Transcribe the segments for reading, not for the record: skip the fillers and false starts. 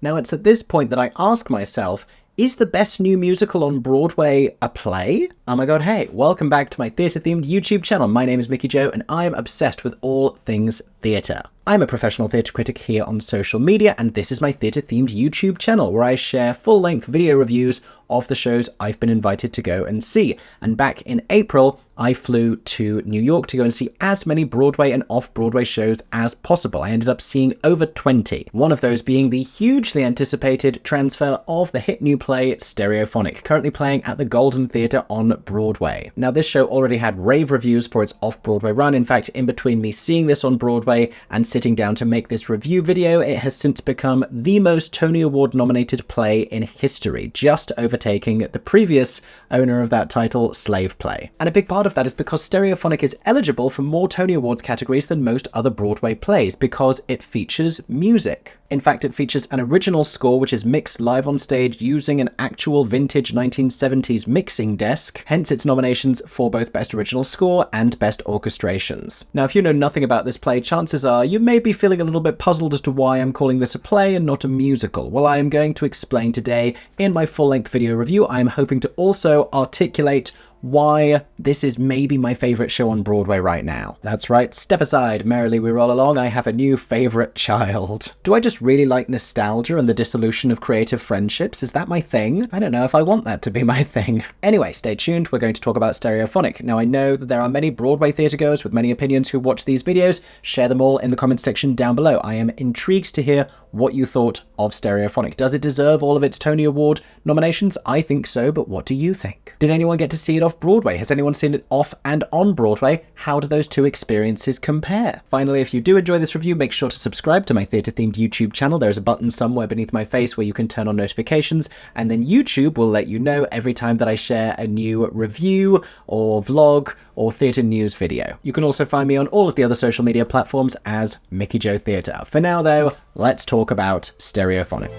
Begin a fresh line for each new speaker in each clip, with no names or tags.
Now, it's at this point that I ask myself, is the best new musical on Broadway a play? Oh my god, hey, welcome back to my theatre-themed YouTube channel. My name is Mickey Joe, and I am obsessed with all things theatre. I'm a professional theatre critic here on social media, and this is my theatre-themed YouTube channel, where I share full-length video reviews of the shows I've been invited to go and see. And back in April, I flew to New York to go and see as many Broadway and Off-Broadway shows as possible. I ended up seeing over 20, one of those being the hugely anticipated transfer of the hit new play Stereophonic, currently playing at the Golden Theatre on Broadway. Now, this show already had rave reviews for its Off-Broadway run. In fact, in between me seeing this on Broadway and sitting down to make this review video, it has since become the most Tony Award nominated play in history, just overtaking the previous owner of that title, Slave Play. And a big part of that is because Stereophonic is eligible for more Tony Awards categories than most other Broadway plays, because it features music. In fact, it features an original score which is mixed live on stage using an actual vintage 1970s mixing desk, hence its nominations for both Best Original Score and Best Orchestrations. Now, if you know nothing about this play, chances are you may be feeling a little bit puzzled as to why I'm calling this a play and not a musical. Well, I am going to explain today in my full-length video review. I am hoping to also articulate why this is maybe my favorite show on Broadway right now. That's right, step aside, merrily we roll along, I have a new favorite child. Do I just really like nostalgia and the dissolution of creative friendships? Is that my thing? I don't know if I want that to be my thing. Anyway, stay tuned, we're going to talk about Stereophonic. Now, I know that there are many Broadway theatregoers with many opinions who watch these videos. Share them all in the comments section down below. I am intrigued to hear what you thought of Stereophonic. Does it deserve all of its Tony Award nominations? I think so, but what do you think? Did anyone get to see it off-Broadway? Has anyone seen it off and on Broadway? How do those two experiences compare? Finally, if you do enjoy this review, make sure to subscribe to my theatre-themed YouTube channel. There's a button somewhere beneath my face where you can turn on notifications, and then YouTube will let you know every time that I share a new review or vlog or theatre news video. You can also find me on all of the other social media platforms as Mickey Joe Theatre. For now, though, let's talk about Stereophonic.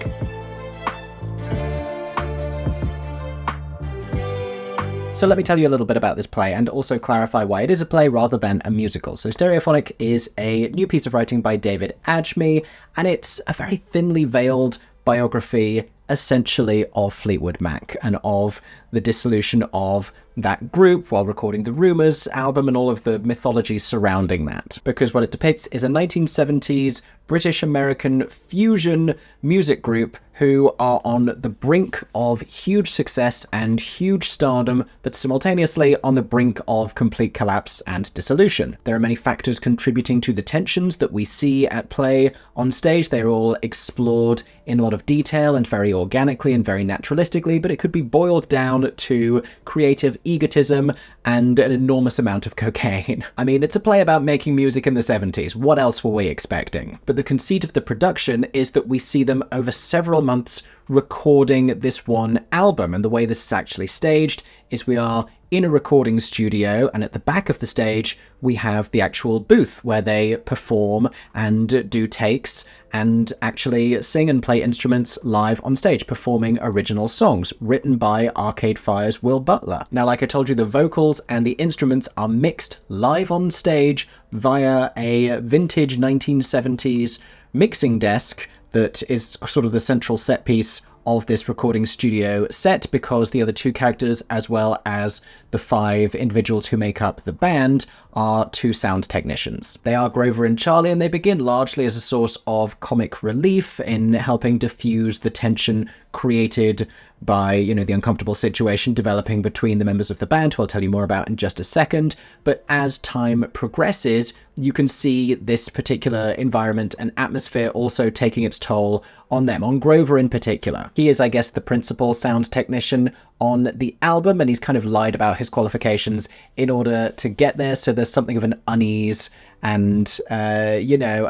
So let me tell you a little bit about this play and also clarify why it is a play rather than a musical. So Stereophonic is a new piece of writing by David Adjmi, and it's a very thinly veiled biography essentially of Fleetwood Mac and of the dissolution of that group while recording the Rumours album and all of the mythology surrounding that. Because what it depicts is a 1970s British-American fusion music group who are on the brink of huge success and huge stardom, but simultaneously on the brink of complete collapse and dissolution. There are many factors contributing to the tensions that we see at play on stage. They're all explored in a lot of detail and very organically and very naturalistically, but it could be boiled down to creative egotism and an enormous amount of cocaine. I mean, it's a play about making music in the 70s. What else were we expecting? But the conceit of the production is that we see them over several months recording this one album, and the way this is actually staged is we are in a recording studio, and at the back of the stage we have the actual booth where they perform and do takes and actually sing and play instruments live on stage, performing original songs written by Arcade Fire's Will Butler. Now, like I told you, the vocals and the instruments are mixed live on stage via a vintage 1970s mixing desk that is sort of the central set piece of this recording studio set, because the other two characters, as well as the 5 individuals who make up the band, are 2 sound technicians. They are Grover and Charlie, and they begin largely as a source of comic relief in helping diffuse the tension created by, the uncomfortable situation developing between the members of the band, who I'll tell you more about in just a second. But as time progresses, you can see this particular environment and atmosphere also taking its toll on them, on Grover in particular. He is, I guess, the principal sound technician on the album, and he's kind of lied about his qualifications in order to get there, so there's something of an unease and, a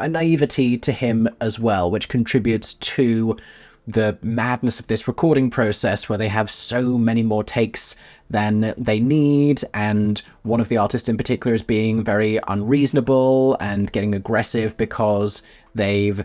naivety to him as well, which contributes to the madness of this recording process, where they have so many more takes than they need, and one of the artists in particular is being very unreasonable and getting aggressive because they've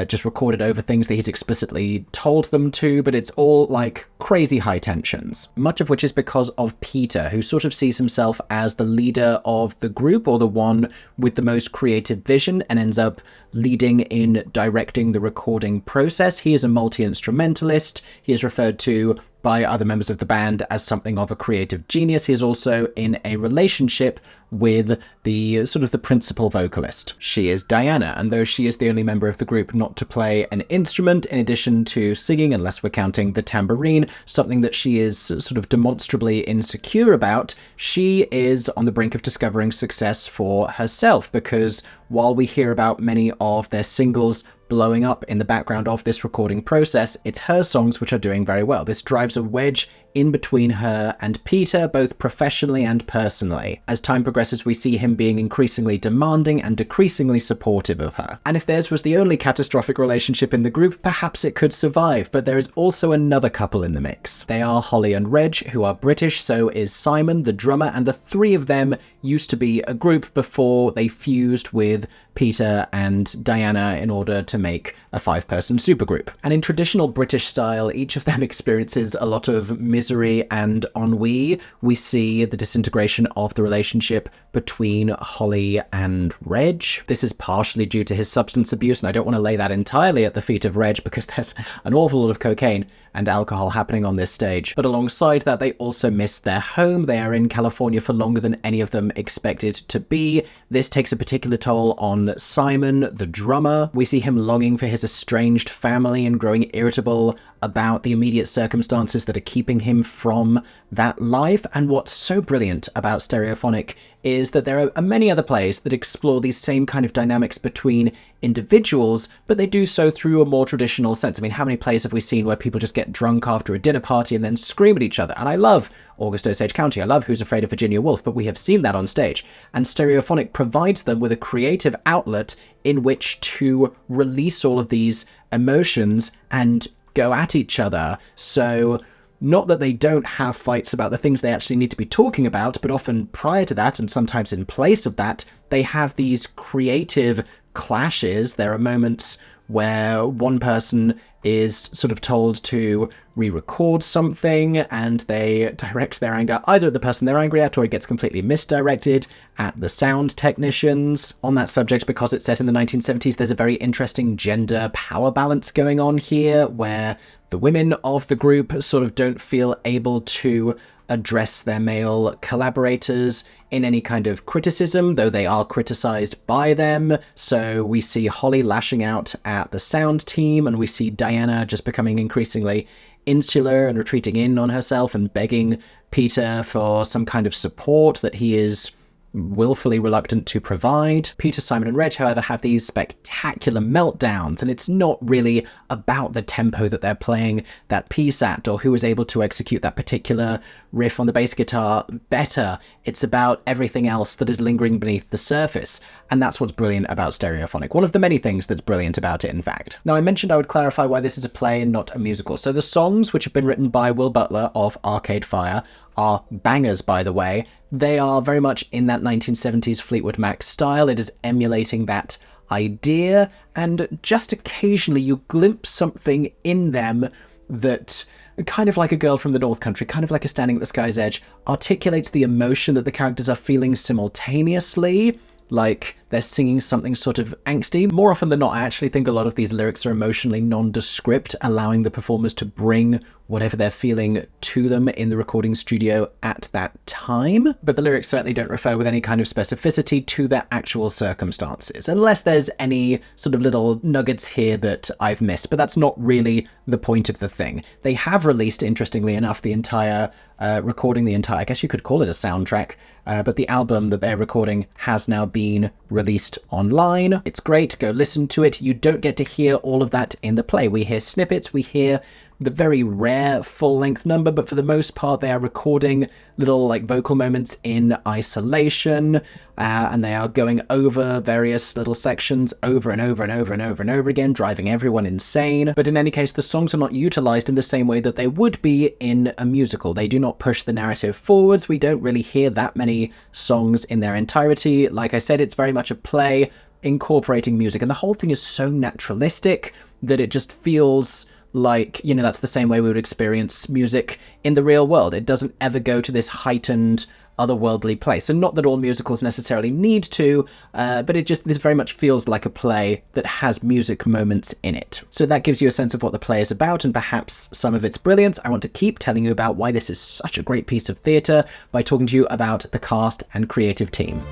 just recorded over things that he's explicitly told them to, but it's all like crazy high tensions. Much of which is because of Peter, who sort of sees himself as the leader of the group, or the one with the most creative vision, and ends up leading in directing the recording process. He is a multi-instrumentalist. He is referred to by other members of the band as something of a creative genius. He is also in a relationship with the sort of the principal vocalist. She is Diana, and though she is the only member of the group not to play an instrument, in addition to singing, unless we're counting the tambourine, something that she is sort of demonstrably insecure about, she is on the brink of discovering success for herself, because while we hear about many of their singles blowing up in the background of this recording process, it's her songs which are doing very well. This drives a wedge in between her and Peter, both professionally and personally. As time progresses, we see him being increasingly demanding and decreasingly supportive of her. And if theirs was the only catastrophic relationship in the group, perhaps it could survive, but there is also another couple in the mix. They are Holly and Reg, who are British, so is Simon, the drummer, and the three of them used to be a group before they fused with Peter and Diana in order to make a 5-person supergroup. And in traditional British style, each of them experiences a lot of misery and ennui. We see the disintegration of the relationship between Holly and Reg. This is partially due to his substance abuse, and I don't want to lay that entirely at the feet of Reg, because there's an awful lot of cocaine and alcohol happening on this stage. But alongside that, they also miss their home. They are in California for longer than any of them expected to be. This takes a particular toll on Simon, the drummer. We see him longing for his estranged family and growing irritable about the immediate circumstances that are keeping him from that life. And what's so brilliant about Stereophonic is that there are many other plays that explore these same kind of dynamics between individuals, but they do so through a more traditional sense. I mean, how many plays have we seen where people just get drunk after a dinner party and then scream at each other? And I love August Osage County, I love Who's Afraid of Virginia Woolf, but we have seen that on stage. And Stereophonic provides them with a creative outlet in which to release all of these emotions and go at each other. So not that they don't have fights about the things they actually need to be talking about, but often prior to that, and sometimes in place of that, they have these creative clashes. There are moments where one person is sort of told to re-record something, and they direct their anger either at the person they're angry at, or it gets completely misdirected at the sound technicians. On that subject, because it's set in the 1970s, there's a very interesting gender power balance going on here, where the women of the group sort of don't feel able to address their male collaborators in any kind of criticism, though they are criticized by them. So we see Holly lashing out at the sound team, and we see Diana just becoming increasingly insular and retreating in on herself and begging Peter for some kind of support that he is willfully reluctant to provide. Peter, Simon, and Reg, however, have these spectacular meltdowns, and it's not really about the tempo that they're playing that piece at, or who is able to execute that particular riff on the bass guitar better. It's about everything else that is lingering beneath the surface, and that's what's brilliant about Stereophonic. One of the many things that's brilliant about it, in fact. Now, I mentioned I would clarify why this is a play and not a musical. So the songs, which have been written by Will Butler of Arcade Fire, are bangers, by the way. They are very much in that 1970s Fleetwood Mac style. It is emulating that idea, and just occasionally you glimpse something in them that, kind of like A Girl from the North Country, kind of like A Standing at the Sky's Edge, articulates the emotion that the characters are feeling simultaneously, like they're singing something sort of angsty. More often than not, I actually think a lot of these lyrics are emotionally nondescript, allowing the performers to bring whatever they're feeling to them in the recording studio at that time. But the lyrics certainly don't refer with any kind of specificity to their actual circumstances, unless there's any sort of little nuggets here that I've missed. But that's not really the point of the thing. They have released, interestingly enough, the entire I guess you could call it a soundtrack, but the album that they're recording has now been released online. It's great, go listen to it. You don't get to hear all of that in the play. We hear snippets, we hear the very rare full-length number, but for the most part they are recording little like vocal moments in isolation, and they are going over various little sections over and over and over and over and over again, driving everyone insane. But in any case, the songs are not utilized in the same way that they would be in a musical. They do not push the narrative forwards. We don't really hear that many songs in their entirety. Like I said, it's very much a play, incorporating music, and the whole thing is so naturalistic that it just feels like, that's the same way we would experience music in the real world. It doesn't ever go to this heightened, otherworldly place. And not that all musicals necessarily need to, but this very much feels like a play that has music moments in it. So that gives you a sense of what the play is about and perhaps some of its brilliance. I want to keep telling you about why this is such a great piece of theatre by talking to you about the cast and creative team.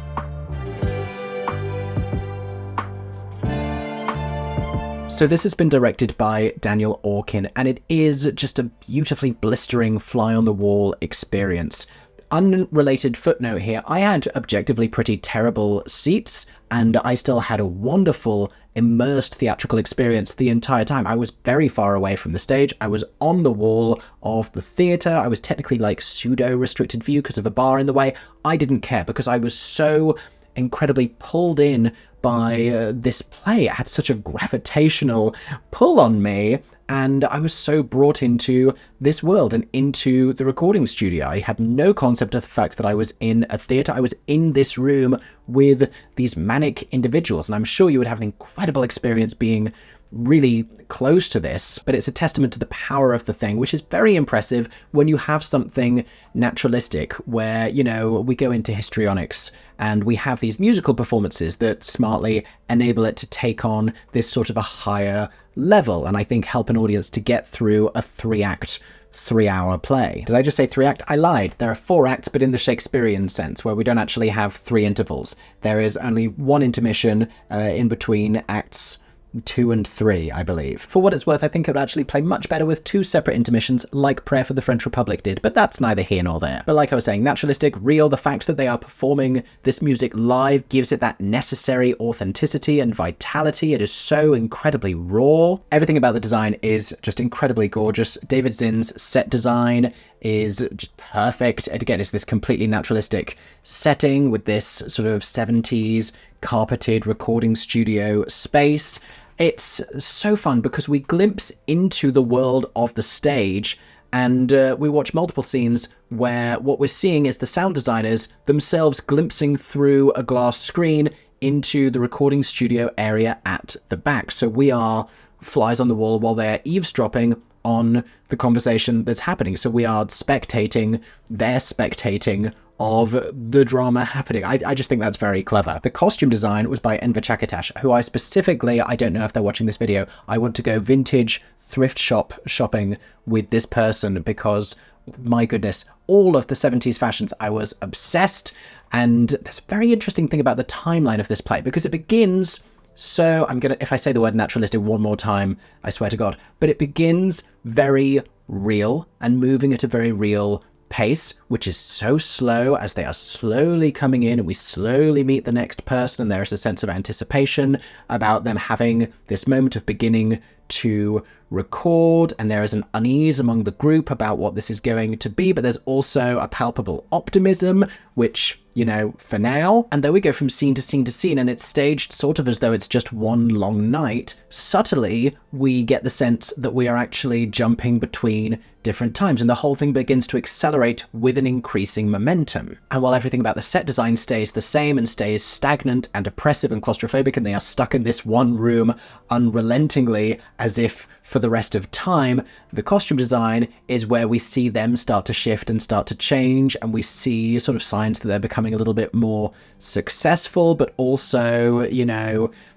So this has been directed by Daniel Aukin, and it is just a beautifully blistering fly-on-the-wall experience. Unrelated footnote here, I had objectively pretty terrible seats, and I still had a wonderful, immersed theatrical experience the entire time. I was very far away from the stage. I was on the wall of the theatre. I was technically like pseudo-restricted view because of a bar in the way. I didn't care because I was so incredibly pulled in by this play. It had such a gravitational pull on me, and I was so brought into this world and into the recording studio. I had no concept of the fact that I was in a theatre. I was in this room with these manic individuals, and I'm sure you would have an incredible experience being really close to this, but it's a testament to the power of the thing, which is very impressive when you have something naturalistic where, we go into histrionics and we have these musical performances that smartly enable it to take on this sort of a higher level, and I think help an audience to get through a 3-act, 3-hour play. Did I just say 3-act? I lied. There are 4 acts, but in the Shakespearean sense, where we don't actually have 3 intervals. There is only 1 intermission in between acts 2 and 3, I believe. For what it's worth, I think it would actually play much better with 2 separate intermissions like Prayer for the French Republic did, but that's neither here nor there. But like I was saying, naturalistic, real, the fact that they are performing this music live gives it that necessary authenticity and vitality. It is so incredibly raw. Everything about the design is just incredibly gorgeous. David Zinn's set design is just perfect. And again, it's this completely naturalistic setting with this sort of 70s carpeted recording studio space. It's so fun because we glimpse into the world of the stage, and we watch multiple scenes where what we're seeing is the sound designers themselves glimpsing through a glass screen into the recording studio area at the back. So we are flies on the wall while they're eavesdropping on the conversation that's happening. So we are spectating, they're spectating of the drama happening. I just think that's very clever. The costume design was by Enver Chakatash, who I don't know if they're watching this video, I want to go vintage thrift shopping with this person because, my goodness, all of the 70s fashions, I was obsessed. And there's a very interesting thing about the timeline of this play, because it begins, so if I say the word naturalistic one more time, I swear to God, but it begins very real and moving at a very real pace, which is so slow as they are slowly coming in and we slowly meet the next person, and there is a sense of anticipation about them having this moment of beginning to record, and there is an unease among the group about what this is going to be, but there's also a palpable optimism, which, for now, and though we go from scene to scene to scene and it's staged sort of as though it's just one long night, subtly we get the sense that we are actually jumping between different times, and the whole thing begins to accelerate with an increasing momentum. And while everything about the set design stays the same and stays stagnant and oppressive and claustrophobic, and they are stuck in this one room unrelentingly as if for the rest of time, the costume design is where we see them start to shift and start to change, and we see sort of signs that they're becoming a little bit more successful, but also,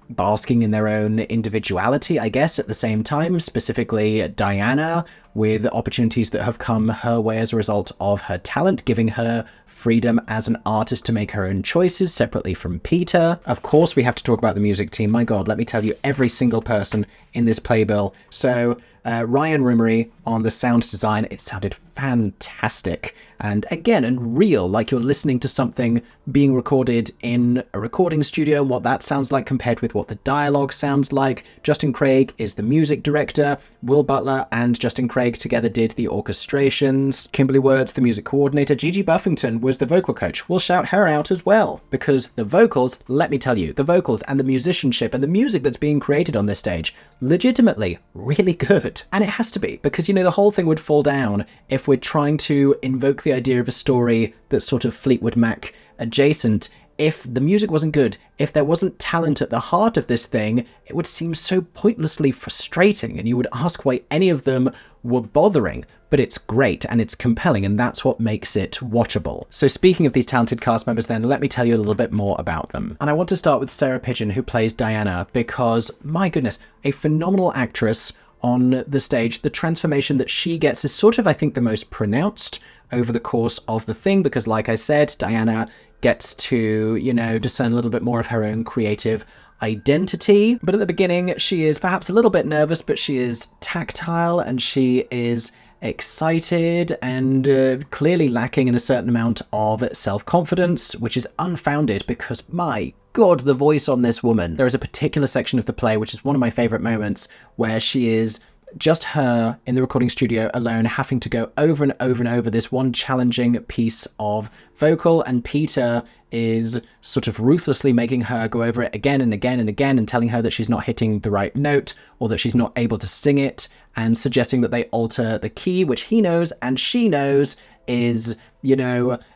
basking in their own individuality, I guess, at the same time, specifically Diana, with opportunities that have come her way as a result of her talent, giving her freedom as an artist to make her own choices separately from Peter. Of course, we have to talk about the music team. My God, let me tell you, every single person in this playbill. So Ryan Rimmery on the sound design, it sounded fantastic. And again, and real, like you're listening to something being recorded in a recording studio, and what that sounds like compared with what the dialogue sounds like. Justin Craig is the music director. Will Butler and Justin Craig together did the orchestrations. Kimberly Words, the music coordinator. Gigi Buffington was the vocal coach. We'll shout her out as well, because the vocals, let me tell you, the vocals and the musicianship and the music that's being created on this stage, legitimately really good. And it has to be, because, the whole thing would fall down if we're trying to invoke the idea of a story that's sort of Fleetwood Mac adjacent if the music wasn't good, if there wasn't talent at the heart of this thing, it would seem so pointlessly frustrating, and you would ask why any of them were bothering. But it's great and it's compelling, and that's what makes it watchable. So speaking of these talented cast members then, let me tell you a little bit more about them. And I want to start with Sarah Pidgeon, who plays Diana, because, my goodness, a phenomenal actress on the stage. The transformation that she gets is sort of, I think, the most pronounced over the course of the thing, because like I said, Diana gets to, discern a little bit more of her own creative identity. But at the beginning, she is perhaps a little bit nervous, but she is tactile and she is excited and clearly lacking in a certain amount of self-confidence, which is unfounded because, my God, the voice on this woman. There is a particular section of the play, which is one of my favorite moments, where she is just her in the recording studio alone, having to go over and over and over this one challenging piece of vocal, and Peter is sort of ruthlessly making her go over it again and again and again, and telling her that she's not hitting the right note or that she's not able to sing it, and suggesting that they alter the key, which he knows and she knows is,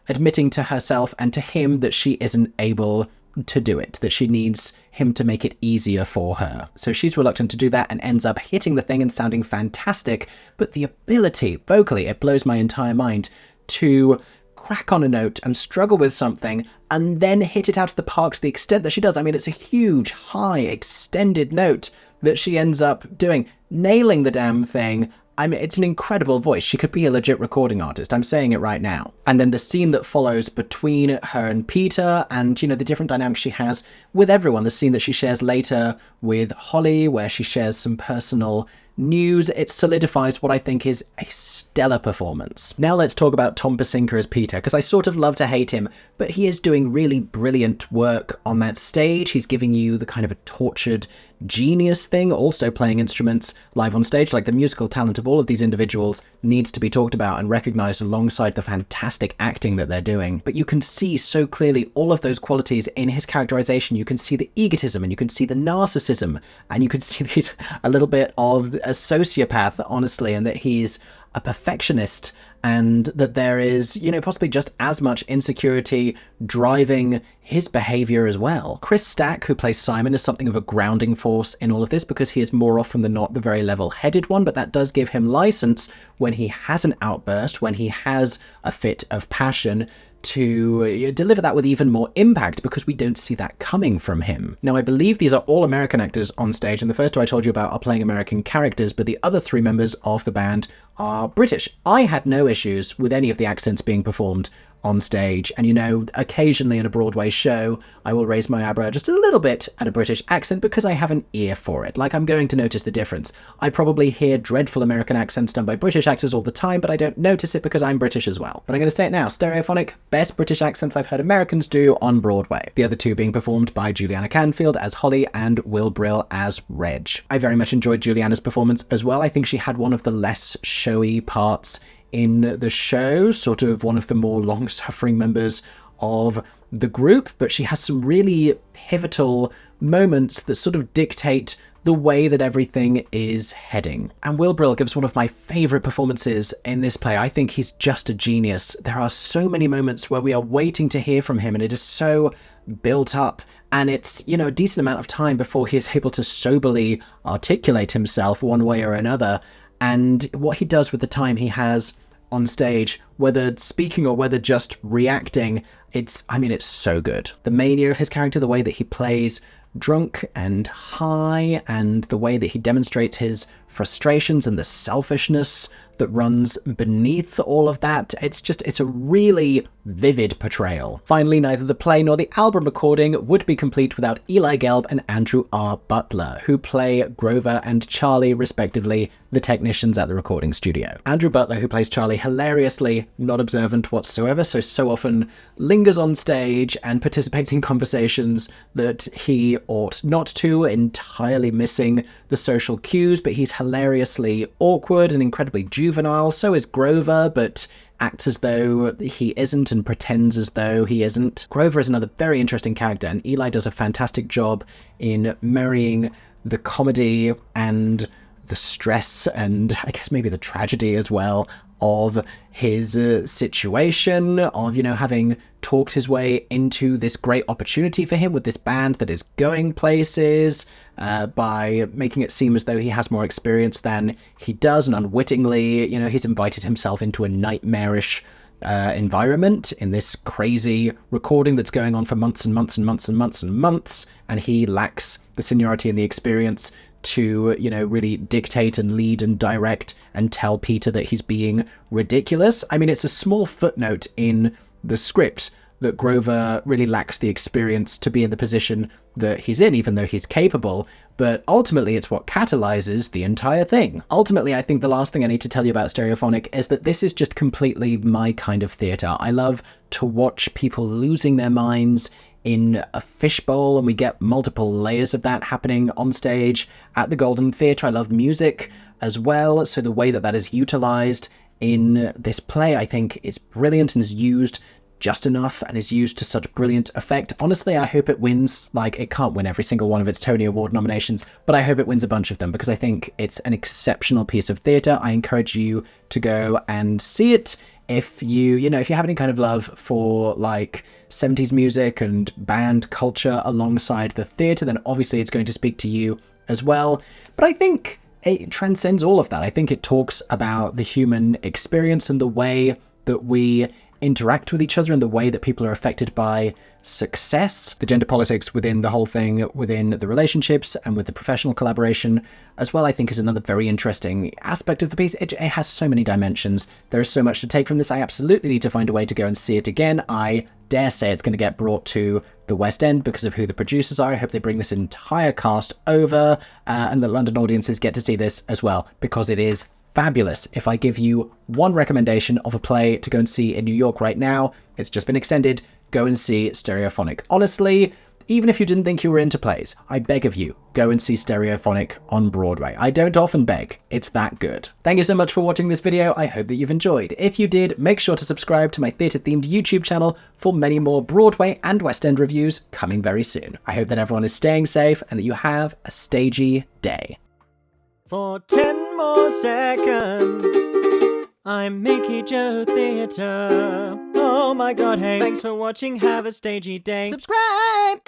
admitting to herself and to him that she isn't able to do it, that she needs him to make it easier for her. So she's reluctant to do that and ends up hitting the thing and sounding fantastic, but the ability, vocally, it blows my entire mind, to crack on a note and struggle with something and then hit it out of the park to the extent that she does. I mean, it's a huge, high, extended note that she ends up doing, nailing the damn thing. I mean, it's an incredible voice. She could be a legit recording artist. I'm saying it right now. And then the scene that follows between her and Peter and, the different dynamics she has with everyone. The scene that she shares later with Holly, where she shares some personal news. It solidifies what I think is a stellar performance. Now let's talk about Tom Basinka as Peter, because I sort of love to hate him, but he is doing really brilliant work on that stage. He's giving you the kind of a tortured genius thing, also playing instruments live on stage. Like, the musical talent of all of these individuals needs to be talked about and recognized alongside the fantastic acting that they're doing. But you can see so clearly all of those qualities in his characterization. You can see the egotism and you can see the narcissism, and you can see these a little bit of a sociopath, honestly, and that he's a perfectionist, and that there is, possibly just as much insecurity driving his behavior as well. Chris Stack, who plays Simon, is something of a grounding force in all of this, because he is more often than not the very level-headed one, but that does give him license when he has an outburst, when he has a fit of passion, to deliver that with even more impact, because we don't see that coming from him. Now, I believe these are all American actors on stage, and the first two I told you about are playing American characters, but the other three members of the band are British. I had no issues with any of the accents being performed on stage, and occasionally in a Broadway show I will raise my eyebrow just a little bit at a British accent because I have an ear for it. Like, I'm going to notice the difference. I probably hear dreadful American accents done by British actors all the time, but I don't notice it because I'm British as well. But I'm going to say it now: Stereophonic, best British accents I've heard Americans do on Broadway. The other two being performed by Juliana Canfield as Holly and Will Brill as Reg. I very much enjoyed Juliana's performance as well. I think she had one of the less showy parts in the show, sort of one of the more long-suffering members of the group, but she has some really pivotal moments that sort of dictate the way that everything is heading. And Will Brill gives one of my favourite performances in this play. I think he's just a genius. There are so many moments where we are waiting to hear from him, and it is so built up, and it's, a decent amount of time before he is able to soberly articulate himself one way or another. And what he does with the time he has on stage, whether speaking or whether just reacting, it's so good. The mania of his character, the way that he plays drunk and high, and the way that he demonstrates his frustrations and the selfishness that runs beneath all of that. It's a really vivid portrayal. Finally, neither the play nor the album recording would be complete without Eli Gelb and Andrew R. Butler, who play Grover and Charlie, respectively, the technicians at the recording studio. Andrew Butler, who plays Charlie, hilariously not observant whatsoever, so often lingers on stage and participates in conversations that he ought not to, entirely missing the social cues, but he's hilariously awkward and incredibly juvenile. So is Grover, but acts as though he isn't and pretends as though he isn't. Grover is another very interesting character, and Eli does a fantastic job in marrying the comedy and the stress and I guess maybe the tragedy as well of his situation, of, you know, having talked his way into this great opportunity for him with this band that is going places, by making it seem as though he has more experience than he does, and unwittingly, you know, he's invited himself into a nightmarish environment in this crazy recording that's going on for months and months and months and months and months, and he lacks the seniority and the experience to, you know, really dictate and lead and direct and tell Peter that he's being ridiculous. I mean, it's a small footnote in the script that Grover really lacks the experience to be in the position that he's in, even though he's capable, but ultimately it's what catalyzes the entire thing. Ultimately, I think the last thing I need to tell you about Stereophonic is that this is just completely my kind of theatre. I love to watch people losing their minds in a fishbowl, and we get multiple layers of that happening on stage at the Golden Theatre. I love music as well, so the way that that is utilized in this play, I think, is brilliant and is used just enough and is used to such brilliant effect. Honestly, I hope it wins. Like, it can't win every single one of its Tony Award nominations, but I hope it wins a bunch of them because I think it's an exceptional piece of theatre. I encourage you to go and see it. If you know, if you have any kind of love for like 70s music and band culture alongside the theatre, then obviously it's going to speak to you as well. But I think it transcends all of that. I think it talks about the human experience and the way that we interact with each other and the way that people are affected by success, the gender politics within the whole thing, within the relationships and with the professional collaboration as well, I think is another very interesting aspect of the piece. It has so many dimensions. There is so much to take from this. I absolutely need to find a way to go and see it again. I dare say it's going to get brought to the West End because of who the producers are. I hope they bring this entire cast over and the London audiences get to see this as well, because it is fabulous. If I give you one recommendation of a play to go and see in New York right now, it's just been extended, go and see Stereophonic. Honestly, even if you didn't think you were into plays, I beg of you, go and see Stereophonic on Broadway. I don't often beg, it's that good. Thank you so much for watching this video, I hope that you've enjoyed. If you did, make sure to subscribe to my theatre-themed YouTube channel for many more Broadway and West End reviews coming very soon. I hope that everyone is staying safe and that you have a stagey day.
For 10 more seconds, I'm Mickey Joe Theatre. Oh my god, hey, thanks for watching, have a stagey day. Subscribe!